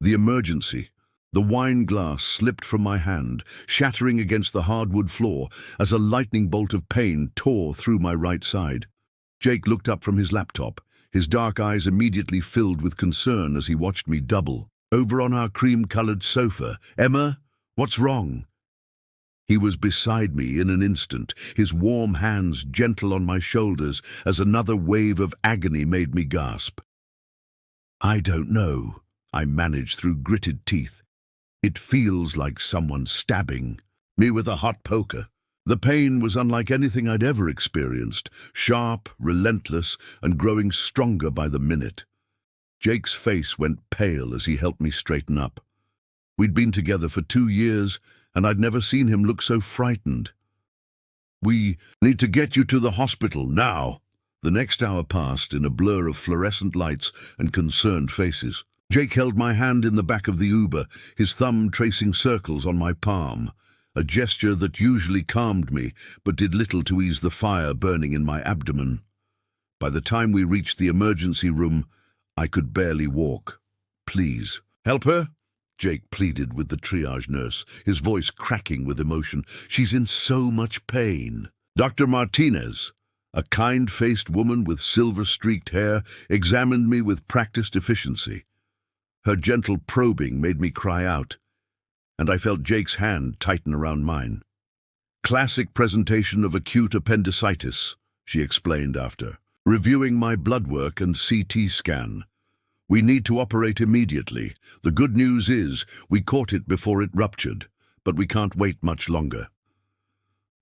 The emergency. The wine glass slipped from my hand, shattering against the hardwood floor as a lightning bolt of pain tore through my right side. Jake looked up from his laptop, his dark eyes immediately filled with concern as he watched me double. Over on our cream-colored sofa, "Emma, what's wrong?" He was beside me in an instant, his warm hands gentle on my shoulders as another wave of agony made me gasp. "I don't know," I managed through gritted teeth. "It feels like someone stabbing me with a hot poker." The pain was unlike anything I'd ever experienced, sharp, relentless, and growing stronger by the minute. Jake's face went pale as he helped me straighten up. We'd been together for 2 years, and I'd never seen him look so frightened. "We need to get you to the hospital, now." The next hour passed in a blur of fluorescent lights and concerned faces. Jake held my hand in the back of the Uber, his thumb tracing circles on my palm, a gesture that usually calmed me, but did little to ease the fire burning in my abdomen. By the time we reached the emergency room, I could barely walk. "Please, help her," Jake pleaded with the triage nurse, his voice cracking with emotion. "She's in so much pain." Dr. Martinez, a kind-faced woman with silver-streaked hair, examined me with practiced efficiency. Her gentle probing made me cry out, and I felt Jake's hand tighten around mine. "Classic presentation of acute appendicitis," she explained after, reviewing my blood work and CT scan. "We need to operate immediately. The good news is we caught it before it ruptured, but we can't wait much longer."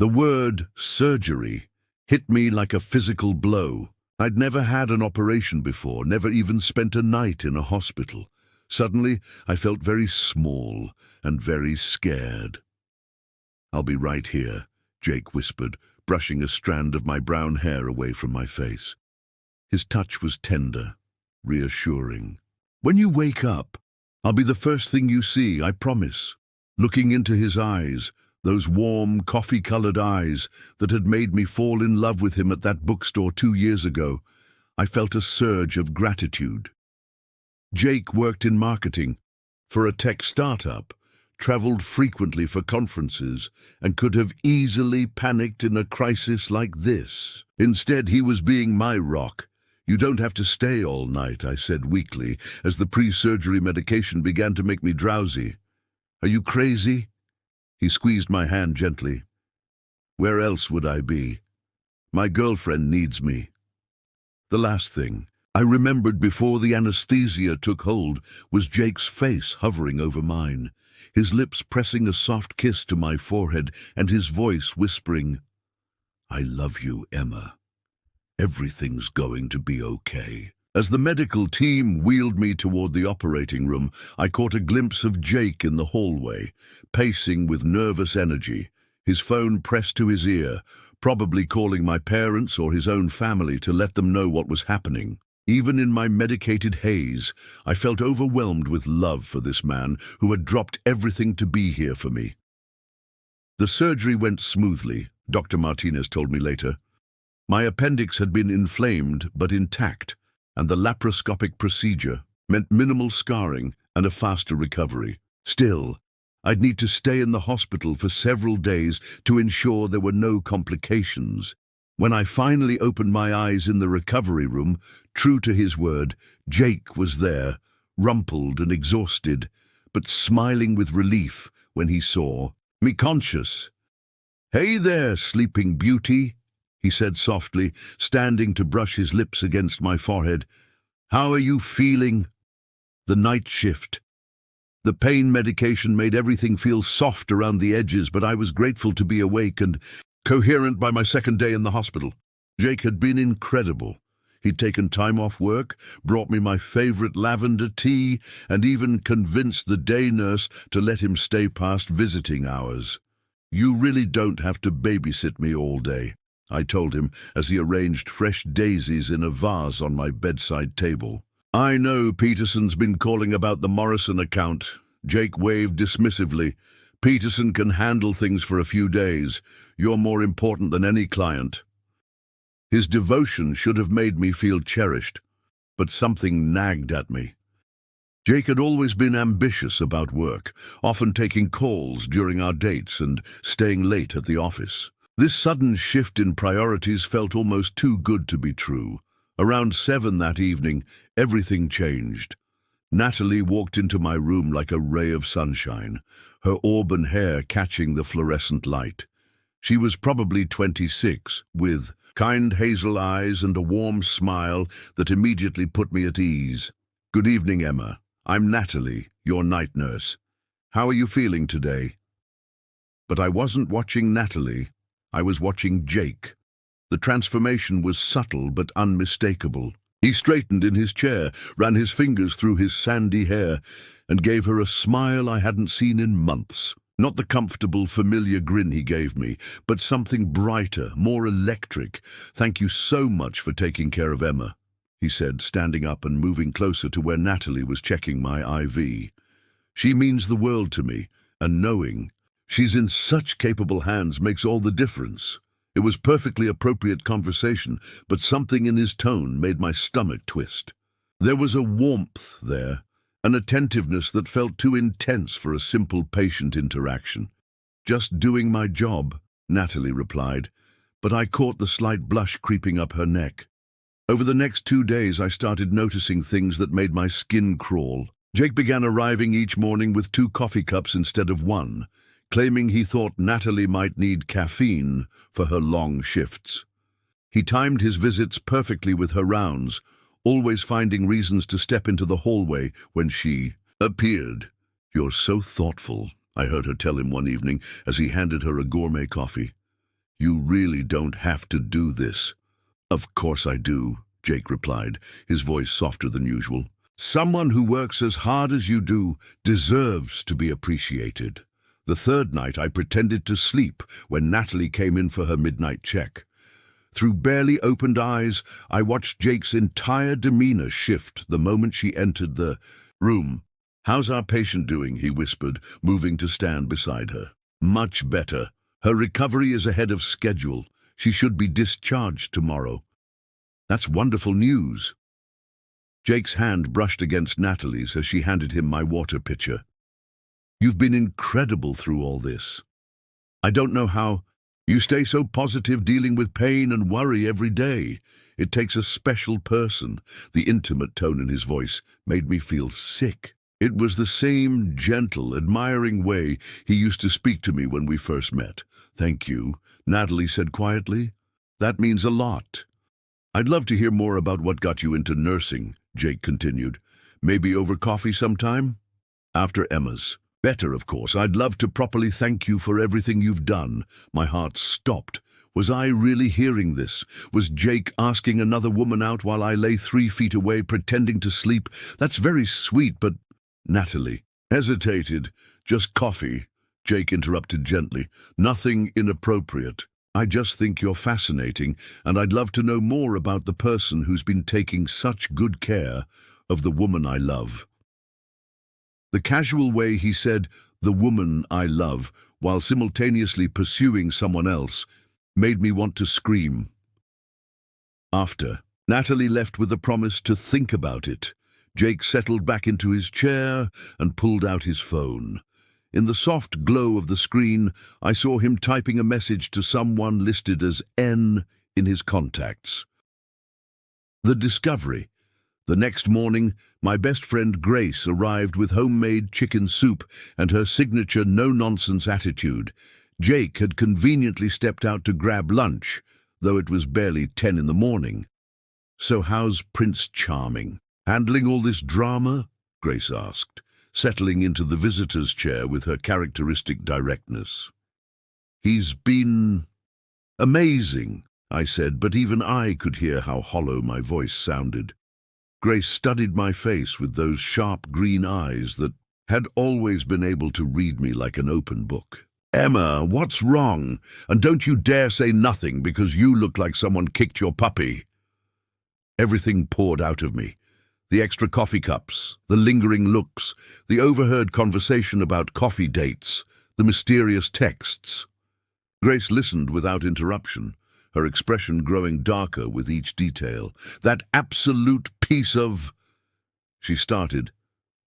The word surgery hit me like a physical blow. I'd never had an operation before, never even spent a night in a hospital. Suddenly, I felt very small and very scared. "I'll be right here," Jake whispered, brushing a strand of my brown hair away from my face. His touch was tender, reassuring. "When you wake up, I'll be the first thing you see, I promise." Looking into his eyes, those warm, coffee-colored eyes that had made me fall in love with him at that bookstore 2 years ago, I felt a surge of gratitude. Jake worked in marketing for a tech startup, traveled frequently for conferences, and could have easily panicked in a crisis like this. Instead, he was being my rock. "You don't have to stay all night," I said weakly, as the pre-surgery medication began to make me drowsy. "Are you crazy?" He squeezed my hand gently. "Where else would I be? My girlfriend needs me." The last thing I remembered before the anesthesia took hold was Jake's face hovering over mine, his lips pressing a soft kiss to my forehead, and his voice whispering, "I love you, Emma. Everything's going to be okay." As the medical team wheeled me toward the operating room, I caught a glimpse of Jake in the hallway, pacing with nervous energy, his phone pressed to his ear, probably calling my parents or his own family to let them know what was happening. Even in my medicated haze, I felt overwhelmed with love for this man who had dropped everything to be here for me. The surgery went smoothly, Dr. Martinez told me later. My appendix had been inflamed but intact, and the laparoscopic procedure meant minimal scarring and a faster recovery. Still, I'd need to stay in the hospital for several days to ensure there were no complications. When I finally opened my eyes in the recovery room, true to his word, Jake was there, rumpled and exhausted, but smiling with relief when he saw me conscious. "Hey there, sleeping beauty," he said softly, standing to brush his lips against my forehead. "How are you feeling?" The night shift. The pain medication made everything feel soft around the edges, but I was grateful to be awake and coherent by my second day in the hospital. Jake had been incredible. He'd taken time off work, brought me my favorite lavender tea, and even convinced the day nurse to let him stay past visiting hours. "You really don't have to babysit me all day," I told him as he arranged fresh daisies in a vase on my bedside table. "I know Peterson's been calling about the Morrison account." Jake waved dismissively. "Peterson can handle things for a few days. You're more important than any client." His devotion should have made me feel cherished, but something nagged at me. Jake had always been ambitious about work, often taking calls during our dates and staying late at the office. This sudden shift in priorities felt almost too good to be true. Around 7 that evening, everything changed. Natalie walked into my room like a ray of sunshine, her auburn hair catching the fluorescent light. She was probably 26, with kind hazel eyes and a warm smile that immediately put me at ease. "Good evening, Emma. I'm Natalie, your night nurse. How are you feeling today?" But I wasn't watching Natalie. I was watching Jake. The transformation was subtle but unmistakable. He straightened in his chair, ran his fingers through his sandy hair, and gave her a smile I hadn't seen in months. Not the comfortable, familiar grin he gave me, but something brighter, more electric. "Thank you so much for taking care of Emma," he said, standing up and moving closer to where Natalie was checking my IV. "She means the world to me, and knowing she's in such capable hands makes all the difference." It was perfectly appropriate conversation, but something in his tone made my stomach twist. There was a warmth there, an attentiveness that felt too intense for a simple patient interaction. "Just doing my job," Natalie replied, but I caught the slight blush creeping up her neck. Over the next 2 days, I started noticing things that made my skin crawl. Jake began arriving each morning with 2 coffee cups instead of 1, claiming he thought Natalie might need caffeine for her long shifts. He timed his visits perfectly with her rounds, always finding reasons to step into the hallway when she appeared. "You're so thoughtful," I heard her tell him one evening as he handed her a gourmet coffee. "You really don't have to do this." "Of course I do," Jake replied, his voice softer than usual. "Someone who works as hard as you do deserves to be appreciated." The 3rd night, I pretended to sleep when Natalie came in for her midnight check. Through barely opened eyes, I watched Jake's entire demeanor shift the moment she entered the room. "How's our patient doing?" he whispered, moving to stand beside her. "Much better. Her recovery is ahead of schedule. She should be discharged tomorrow." "That's wonderful news." Jake's hand brushed against Natalie's as she handed him my water pitcher. "You've been incredible through all this. I don't know how you stay so positive dealing with pain and worry every day. It takes a special person." The intimate tone in his voice made me feel sick. It was the same gentle, admiring way he used to speak to me when we first met. "Thank you," Natalie said quietly. "That means a lot." "I'd love to hear more about what got you into nursing," Jake continued. "Maybe over coffee sometime?" "After Emma's." "Better, of course. I'd love to properly thank you for everything you've done." My heart stopped. Was I really hearing this? Was Jake asking another woman out while I lay 3 feet away pretending to sleep? "That's very sweet, but—" Natalie hesitated. "Just coffee," Jake interrupted gently. "Nothing inappropriate. I just think you're fascinating, and I'd love to know more about the person who's been taking such good care of the woman I love." The casual way he said, "the woman I love," while simultaneously pursuing someone else, made me want to scream. After Natalie left with a promise to think about it, Jake settled back into his chair and pulled out his phone. In the soft glow of the screen, I saw him typing a message to someone listed as N in his contacts. The discovery. The next morning, my best friend Grace arrived with homemade chicken soup and her signature no-nonsense attitude. Jake had conveniently stepped out to grab lunch, though it was barely 10 in the morning. "So how's Prince Charming? Handling all this drama?" Grace asked, settling into the visitor's chair with her characteristic directness. "He's been amazing," I said, but even I could hear how hollow my voice sounded. Grace studied my face with those sharp green eyes that had always been able to read me like an open book. "Emma, what's wrong? And don't you dare say nothing because you look like someone kicked your puppy." Everything poured out of me. The extra coffee cups, the lingering looks, the overheard conversation about coffee dates, the mysterious texts. Grace listened without interruption, her expression growing darker with each detail. "That absolute piece of—" she started,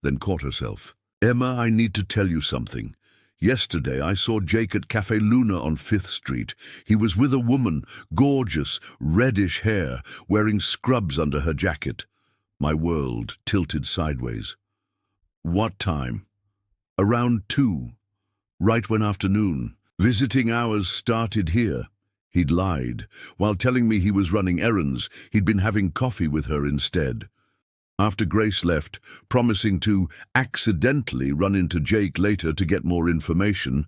then caught herself. "Emma, I need to tell you something. Yesterday I saw Jake at Cafe Luna on 5th Street. He was with a woman, gorgeous, reddish hair, wearing scrubs under her jacket." My world tilted sideways. "What time?" "Around 2. Right when afternoon. Visiting hours started here." He'd lied. While telling me he was running errands, he'd been having coffee with her instead. After Grace left, promising to accidentally run into Jake later to get more information,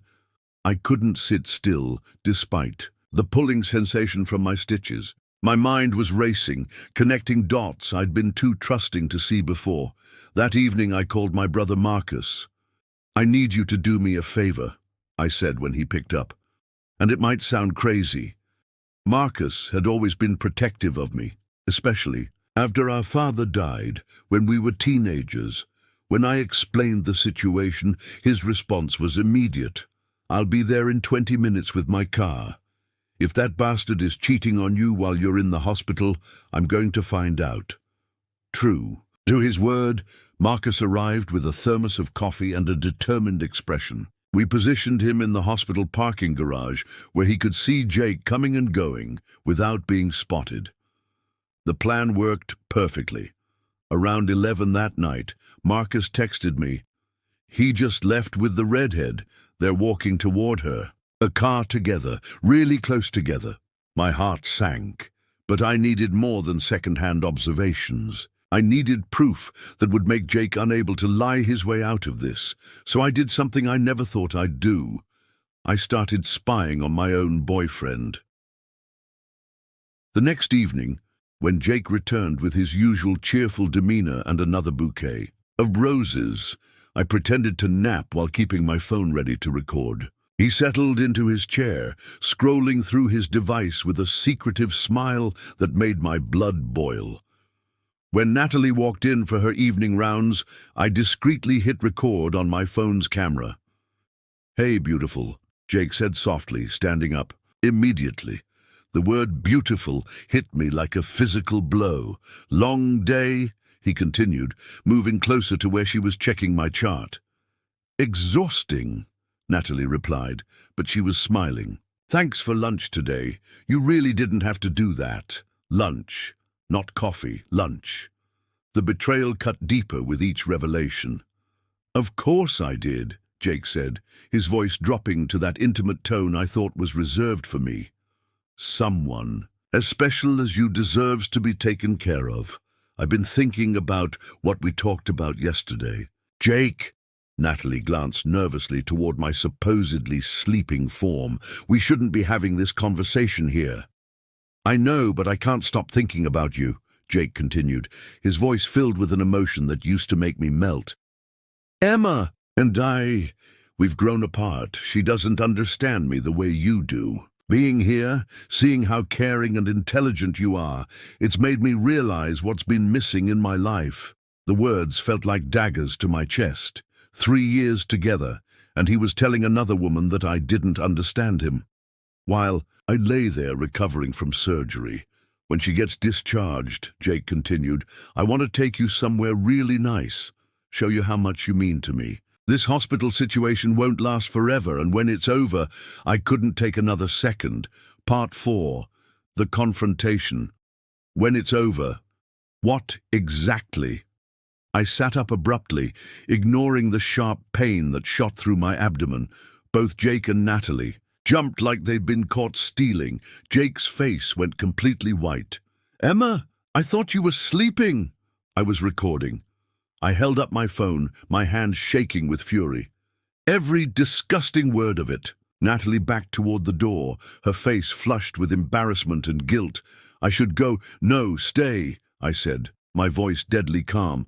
I couldn't sit still, despite the pulling sensation from my stitches. My mind was racing, connecting dots I'd been too trusting to see before. That evening I called my brother Marcus. "I need you to do me a favor," I said when he picked up. And it might sound crazy. Marcus had always been protective of me, especially after our father died, when we were teenagers. When I explained the situation, his response was immediate. "I'll be there in 20 minutes with my car. If that bastard is cheating on you while you're in the hospital, I'm going to find out." True to his word, Marcus arrived with a thermos of coffee and a determined expression. We positioned him in the hospital parking garage, where he could see Jake coming and going without being spotted. The plan worked perfectly. Around 11 that night, Marcus texted me. "He just left with the redhead. They're walking toward her. A car together, really close together." My heart sank, but I needed more than second-hand observations. I needed proof that would make Jake unable to lie his way out of this, so I did something I never thought I'd do. I started spying on my own boyfriend. The next evening, when Jake returned with his usual cheerful demeanor and another bouquet of roses, I pretended to nap while keeping my phone ready to record. He settled into his chair, scrolling through his device with a secretive smile that made my blood boil. When Natalie walked in for her evening rounds, I discreetly hit record on my phone's camera. "Hey, beautiful," Jake said softly, standing up. Immediately, the word beautiful hit me like a physical blow. "Long day," he continued, moving closer to where she was checking my chart. "Exhausting," Natalie replied, but she was smiling. "Thanks for lunch today. You really didn't have to do that. Lunch. Not coffee, lunch." The betrayal cut deeper with each revelation. "Of course I did," Jake said, his voice dropping to that intimate tone I thought was reserved for me. "Someone as special as you deserves to be taken care of. I've been thinking about what we talked about yesterday." "Jake!" Natalie glanced nervously toward my supposedly sleeping form. "We shouldn't be having this conversation here." "I know, but I can't stop thinking about you," Jake continued, his voice filled with an emotion that used to make me melt. "Emma and we've grown apart. She doesn't understand me the way you do. Being here, seeing how caring and intelligent you are, it's made me realize what's been missing in my life." The words felt like daggers to my chest. 3 years together, and he was telling another woman that I didn't understand him. While I lay there recovering from surgery. "When she gets discharged," Jake continued, "I want to take you somewhere really nice, show you how much you mean to me. This hospital situation won't last forever, and when it's over, I couldn't take another second." Part 4. The confrontation. When it's over. What exactly? I sat up abruptly, ignoring the sharp pain that shot through my abdomen. Both Jake and Natalie jumped like they'd been caught stealing. Jake's face went completely white. "Emma, I thought you were sleeping." I was recording. I held up my phone, my hand shaking with fury. Every disgusting word of it. Natalie backed toward the door, her face flushed with embarrassment and guilt. "I should go." "No, stay," I said, my voice deadly calm.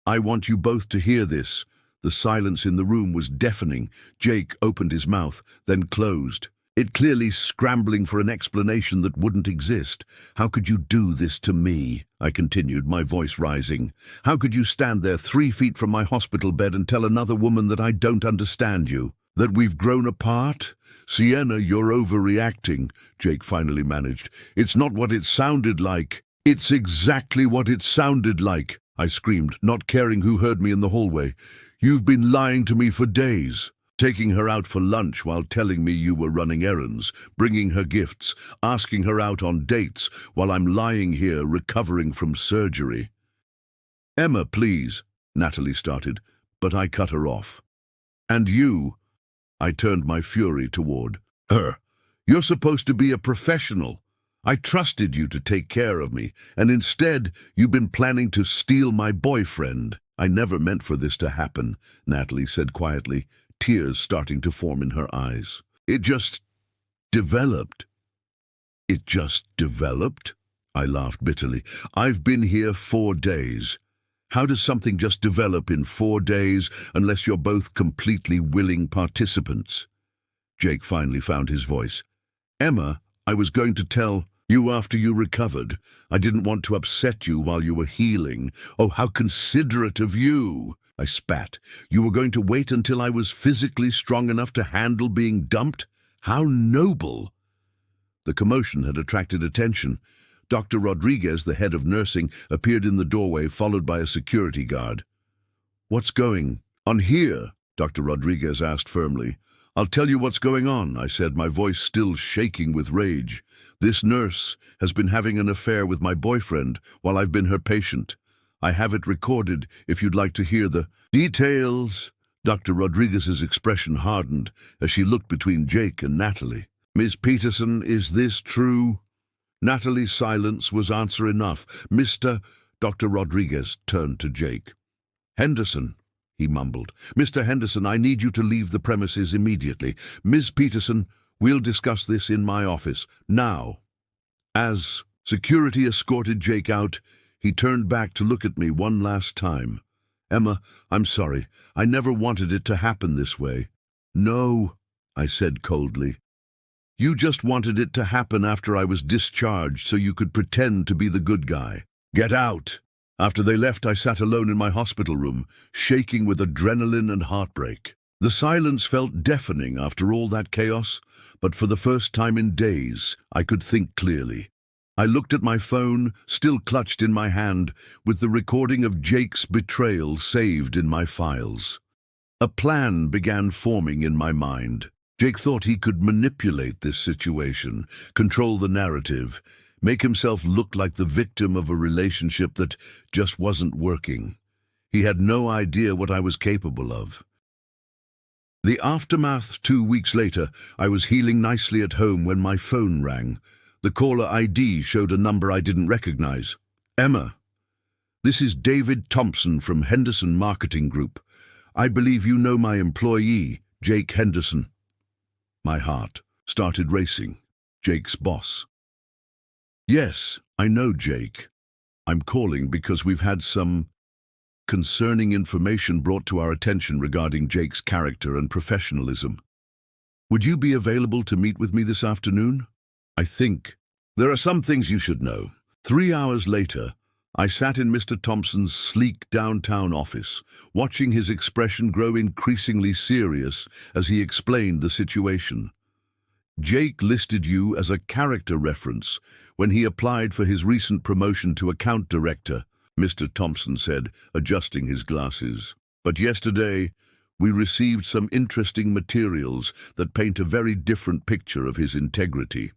"I want you both to hear this." The silence in the room was deafening. Jake opened his mouth, then closed, it clearly scrambling for an explanation that wouldn't exist. "How could you do this to me?" I continued, my voice rising. "How could you stand there 3 feet from my hospital bed and tell another woman that I don't understand you? That we've grown apart?" "Sienna, you're overreacting," Jake finally managed. "It's not what it sounded like." "It's exactly what it sounded like," I screamed, not caring who heard me in the hallway. "You've been lying to me for days. Taking her out for lunch while telling me you were running errands, bringing her gifts, asking her out on dates while I'm lying here recovering from surgery." "Emma, please," Natalie started, but I cut her off. "And you," I turned my fury toward her. "You're supposed to be a professional. I trusted you to take care of me, and instead you've been planning to steal my boyfriend." "I never meant for this to happen," Natalie said quietly, tears starting to form in her eyes. It just developed." "It just developed?" I laughed bitterly. "I've been here 4 days. How does something just develop in 4 days unless you're both completely willing participants?" Jake finally found his voice. "Emma, I was going to tell you after you recovered. I didn't want to upset you while you were healing." "Oh, how considerate of you!" I spat. "You were going to wait until I was physically strong enough to handle being dumped? How noble!" The commotion had attracted attention. Dr. Rodriguez, the head of nursing, appeared in the doorway, followed by a security guard. "What's going on here?" Dr. Rodriguez asked firmly. "I'll tell you what's going on," I said, my voice still shaking with rage. "This nurse has been having an affair with my boyfriend while I've been her patient. I have it recorded if you'd like to hear the details." Dr. Rodriguez's expression hardened as she looked between Jake and Natalie. "Ms. Peterson, is this true?" Natalie's silence was answer enough. Dr. Rodriguez turned to Jake. "Henderson," he mumbled. "Mr. Henderson, I need you to leave the premises immediately. Ms. Peterson, we'll discuss this in my office, now." As security escorted Jake out, he turned back to look at me one last time. "Emma, I'm sorry. I never wanted it to happen this way." "No," I said coldly. "You just wanted it to happen after I was discharged so you could pretend to be the good guy. Get out!" After they left, I sat alone in my hospital room, shaking with adrenaline and heartbreak. The silence felt deafening after all that chaos, but for the first time in days, I could think clearly. I looked at my phone, still clutched in my hand, with the recording of Jake's betrayal saved in my files. A plan began forming in my mind. Jake thought he could manipulate this situation, control the narrative, make himself look like the victim of a relationship that just wasn't working. He had no idea what I was capable of. The aftermath: 2 weeks later, I was healing nicely at home when my phone rang. The caller ID showed a number I didn't recognize. "Emma, this is David Thompson from Henderson Marketing Group. I believe you know my employee, Jake Henderson." My heart started racing. Jake's boss. "Yes, I know Jake. I'm calling because we've had some concerning information brought to our attention regarding Jake's character and professionalism. Would you be available to meet with me this afternoon? I think there are some things you should know." 3 hours later, I sat in Mr. Thompson's sleek downtown office, watching his expression grow increasingly serious as he explained the situation. "Jake listed you as a character reference when he applied for his recent promotion to account director," Mr. Thompson said, adjusting his glasses. "But yesterday, we received some interesting materials that paint a very different picture of his integrity."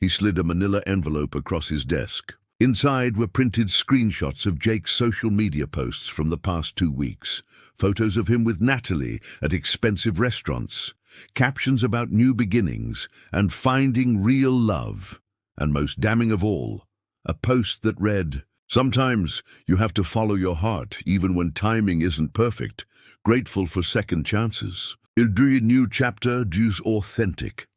He slid a manila envelope across his desk. Inside were printed screenshots of Jake's social media posts from the past 2 weeks, photos of him with Natalie at expensive restaurants, captions about new beginnings and finding real love, and most damning of all, a post that read, "Sometimes you have to follow your heart even when timing isn't perfect. Grateful for second chances. Every new chapter is authentic."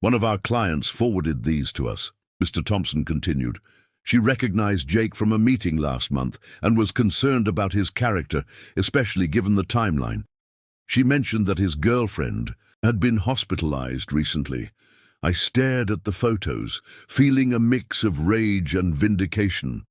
"One of our clients forwarded these to us," Mr. Thompson continued. "She recognized Jake from a meeting last month and was concerned about his character, especially given the timeline. She mentioned that his girlfriend had been hospitalized recently." I stared at the photos, feeling a mix of rage and vindication.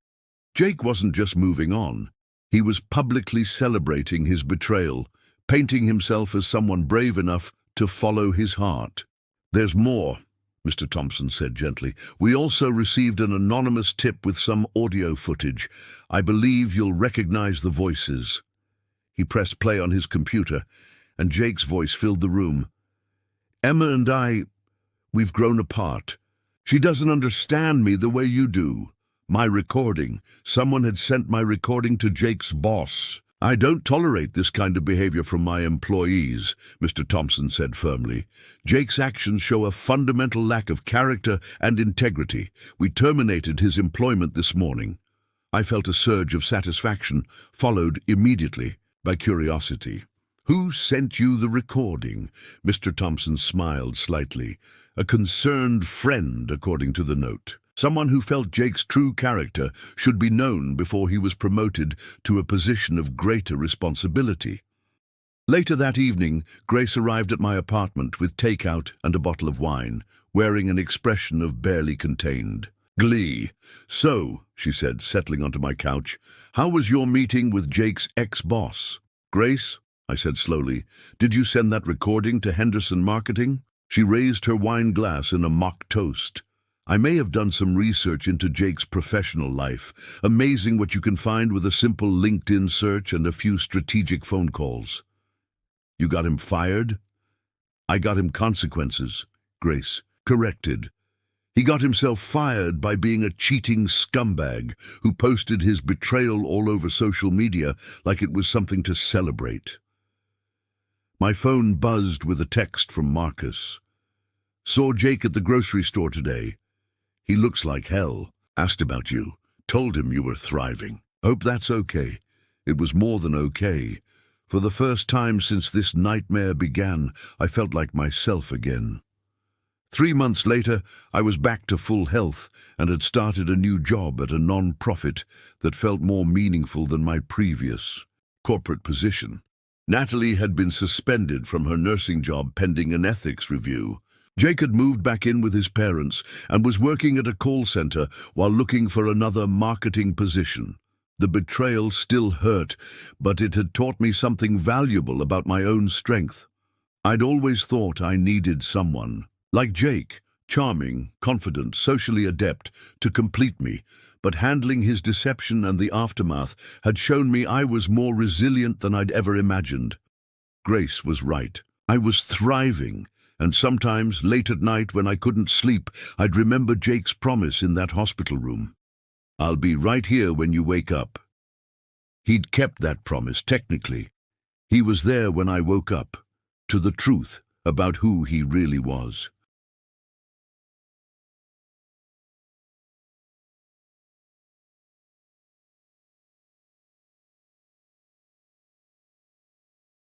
Jake wasn't just moving on. He was publicly celebrating his betrayal, painting himself as someone brave enough to follow his heart. "There's more," Mr. Thompson said gently. "We also received an anonymous tip with some audio footage. I believe you'll recognize the voices." He pressed play on his computer, and Jake's voice filled the room. "Emma and we've grown apart. She doesn't understand me the way you do. My recording. Someone had sent my recording to Jake's boss. I don't tolerate this kind of behavior from my employees," Mr. Thompson said firmly. "Jake's actions show a fundamental lack of character and integrity. We terminated his employment this morning." I felt a surge of satisfaction, followed immediately by curiosity. "Who sent you the recording?" Mr. Thompson smiled slightly. "A concerned friend, according to the note. Someone who felt Jake's true character should be known before he was promoted to a position of greater responsibility." Later that evening, Grace arrived at my apartment with takeout and a bottle of wine, wearing an expression of barely contained glee. "So," she said, settling onto my couch, "how was your meeting with Jake's ex-boss?" "Grace," I said slowly, "did you send that recording to Henderson Marketing?" She raised her wine glass in a mock toast. "I may have done some research into Jake's professional life. Amazing what you can find with a simple LinkedIn search and a few strategic phone calls." "You got him fired?" "I got him consequences," Grace corrected. "He got himself fired by being a cheating scumbag who posted his betrayal all over social media like it was something to celebrate." My phone buzzed with a text from Marcus. "Saw Jake at the grocery store today. He looks like hell. Asked about you. Told him you were thriving. Hope that's okay." It was more than okay. For the first time since this nightmare began, I felt like myself again. 3 months later, I was back to full health and had started a new job at a non-profit that felt more meaningful than my previous corporate position. Natalie had been suspended from her nursing job pending an ethics review. Jake had moved back in with his parents and was working at a call center while looking for another marketing position. The betrayal still hurt, but it had taught me something valuable about my own strength. I'd always thought I needed someone like Jake, charming, confident, socially adept, to complete me, but handling his deception and the aftermath had shown me I was more resilient than I'd ever imagined. Grace was right. I was thriving, and sometimes, late at night when I couldn't sleep, I'd remember Jake's promise in that hospital room. "I'll be right here when you wake up." He'd kept that promise, technically. He was there when I woke up, to the truth about who he really was.